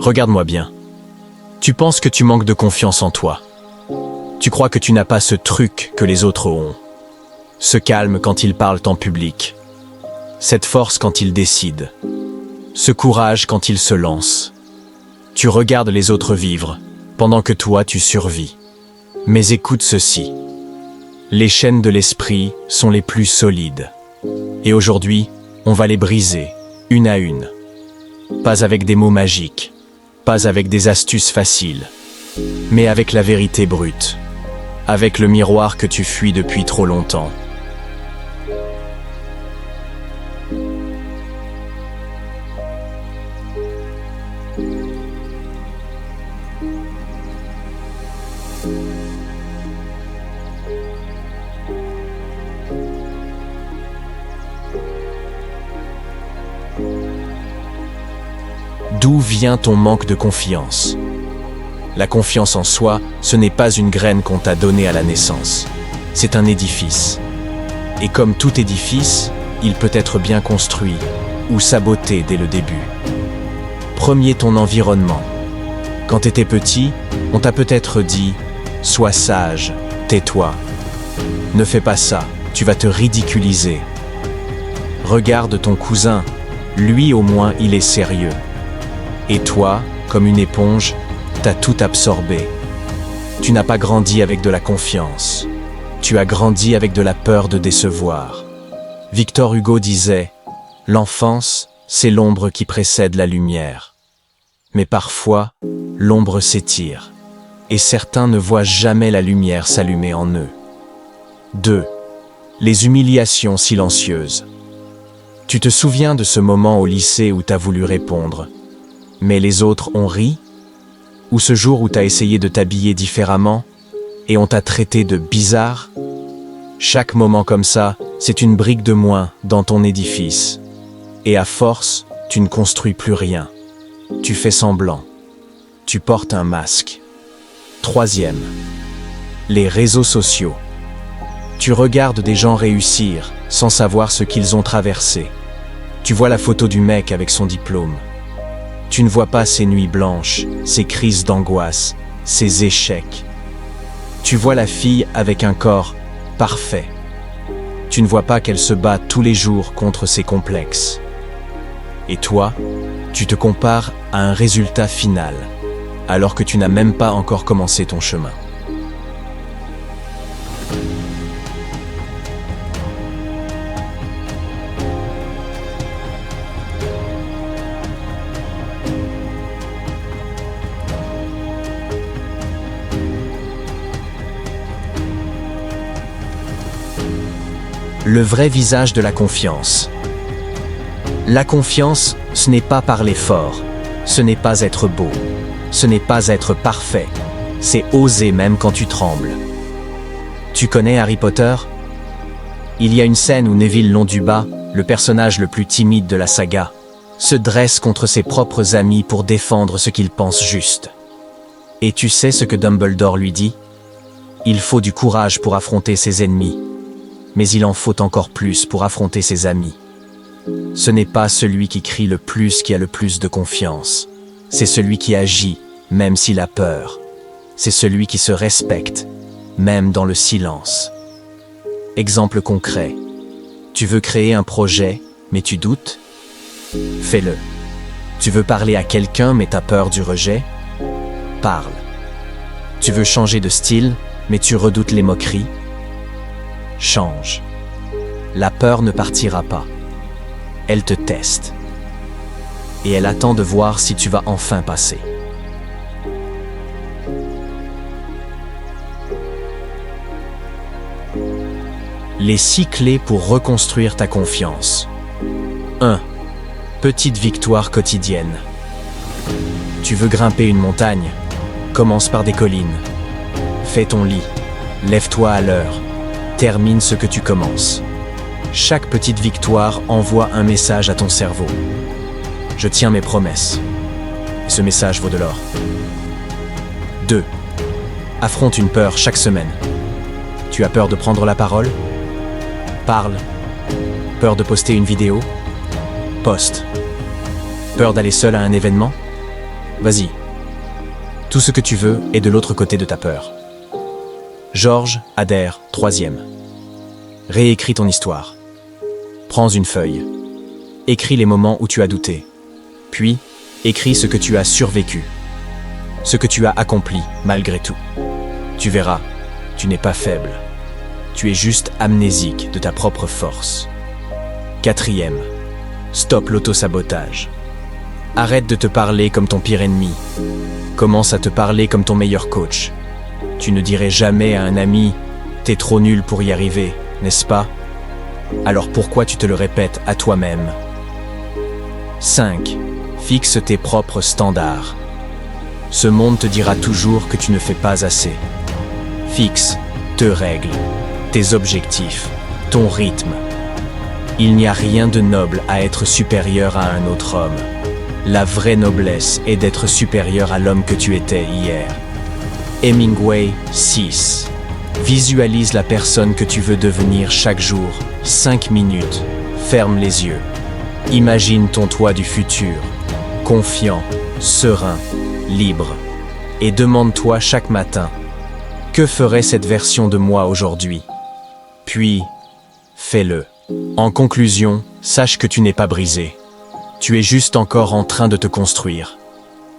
Regarde-moi bien. Tu penses que tu manques de confiance en toi. Tu crois que tu n'as pas ce truc que les autres ont. Ce calme quand ils parlent en public. Cette force quand ils décident. Ce courage quand ils se lancent. Tu regardes les autres vivre, pendant que toi tu survis. Mais écoute ceci. Les chaînes de l'esprit sont les plus solides. Et aujourd'hui, on va les briser, une à une. Pas avec des mots magiques, pas avec des astuces faciles, mais avec la vérité brute, avec le miroir que tu fuis depuis trop longtemps. D'où vient ton manque de confiance? La confiance en soi, ce n'est pas une graine qu'on t'a donnée à la naissance. C'est un édifice. Et comme tout édifice, il peut être bien construit ou saboté dès le début. Premier, ton environnement. Quand t'étais petit, on t'a peut-être dit « Sois sage, tais-toi. Ne fais pas ça, tu vas te ridiculiser. » Regarde ton cousin, lui au moins il est sérieux. Et toi, comme une éponge, t'as tout absorbé. Tu n'as pas grandi avec de la confiance. Tu as grandi avec de la peur de décevoir. Victor Hugo disait « L'enfance, c'est l'ombre qui précède la lumière. » Mais parfois, l'ombre s'étire, et certains ne voient jamais la lumière s'allumer en eux. 2. Les humiliations silencieuses. Tu te souviens de ce moment au lycée où t'as voulu répondre, mais les autres ont ri? Ou ce jour où t'as essayé de t'habiller différemment et on t'a traité de bizarre? Chaque moment comme ça, c'est une brique de moins dans ton édifice. Et à force, tu ne construis plus rien. Tu fais semblant. Tu portes un masque. 3. Les réseaux sociaux. Tu regardes des gens réussir sans savoir ce qu'ils ont traversé. Tu vois la photo du mec avec son diplôme. Tu ne vois pas ses nuits blanches, ses crises d'angoisse, ses échecs. Tu vois la fille avec un corps parfait. Tu ne vois pas qu'elle se bat tous les jours contre ses complexes. Et toi, tu te compares à un résultat final, alors que tu n'as même pas encore commencé ton chemin. Le vrai visage de la confiance. La confiance, ce n'est pas parler fort, ce n'est pas être beau, ce n'est pas être parfait, c'est oser même quand tu trembles. Tu connais Harry Potter? Il y a une scène où Neville Londubat, le personnage le plus timide de la saga, se dresse contre ses propres amis pour défendre ce qu'il pense juste. Et tu sais ce que Dumbledore lui dit? Il faut du courage pour affronter ses ennemis. Mais il en faut encore plus pour affronter ses amis. Ce n'est pas celui qui crie le plus qui a le plus de confiance. C'est celui qui agit, même s'il a peur. C'est celui qui se respecte, même dans le silence. Exemple concret. Tu veux créer un projet, mais tu doutes? Fais-le. Tu veux parler à quelqu'un, mais t'as peur du rejet? Parle. Tu veux changer de style, mais tu redoutes les moqueries? Change. La peur ne partira pas. Elle te teste. Et elle attend de voir si tu vas enfin passer. Les 6 clés pour reconstruire ta confiance. 1. Petite victoire quotidienne. Tu veux grimper une montagne? Commence par des collines. Fais ton lit. Lève-toi à l'heure. Termine ce que tu commences. Chaque petite victoire envoie un message à ton cerveau. Je tiens mes promesses. Et ce message vaut de l'or. 2. Affronte une peur chaque semaine. Tu as peur de prendre la parole? Parle. Peur de poster une vidéo? Poste. Peur d'aller seul à un événement? Vas-y. Tout ce que tu veux est de l'autre côté de ta peur. Georges Adair, 3e. Réécris ton histoire. Prends une feuille. Écris les moments où tu as douté. Puis, écris ce que tu as survécu. Ce que tu as accompli malgré tout. Tu verras, tu n'es pas faible. Tu es juste amnésique de ta propre force. 4e. Stop l'auto-sabotage. Arrête de te parler comme ton pire ennemi. Commence à te parler comme ton meilleur coach. Tu ne dirais jamais à un ami « T'es trop nul pour y arriver », n'est-ce pas? Alors pourquoi tu te le répètes à toi-même? 5. Fixe tes propres standards. Ce monde te dira toujours que tu ne fais pas assez. Fixe tes règles, tes objectifs, ton rythme. Il n'y a rien de noble à être supérieur à un autre homme. La vraie noblesse est d'être supérieur à l'homme que tu étais hier. Hemingway 6. Visualise la personne que tu veux devenir chaque jour. 5 minutes. Ferme les yeux. Imagine ton toi du futur. Confiant, serein, libre. Et demande-toi chaque matin, que ferait cette version de moi aujourd'hui? Puis, fais-le. En conclusion, sache que tu n'es pas brisé. Tu es juste encore en train de te construire.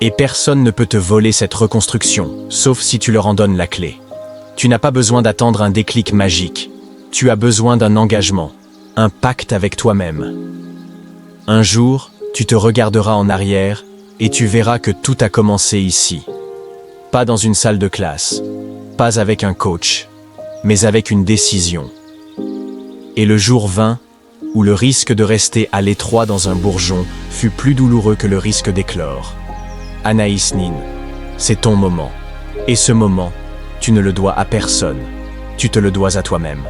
Et personne ne peut te voler cette reconstruction, sauf si tu leur en donnes la clé. Tu n'as pas besoin d'attendre un déclic magique. Tu as besoin d'un engagement, un pacte avec toi-même. Un jour, tu te regarderas en arrière et tu verras que tout a commencé ici. Pas dans une salle de classe, pas avec un coach, mais avec une décision. Et le jour vint où le risque de rester à l'étroit dans un bourgeon fut plus douloureux que le risque d'éclore. Anaïs Nin, c'est ton moment. Et ce moment, tu ne le dois à personne. Tu te le dois à toi-même.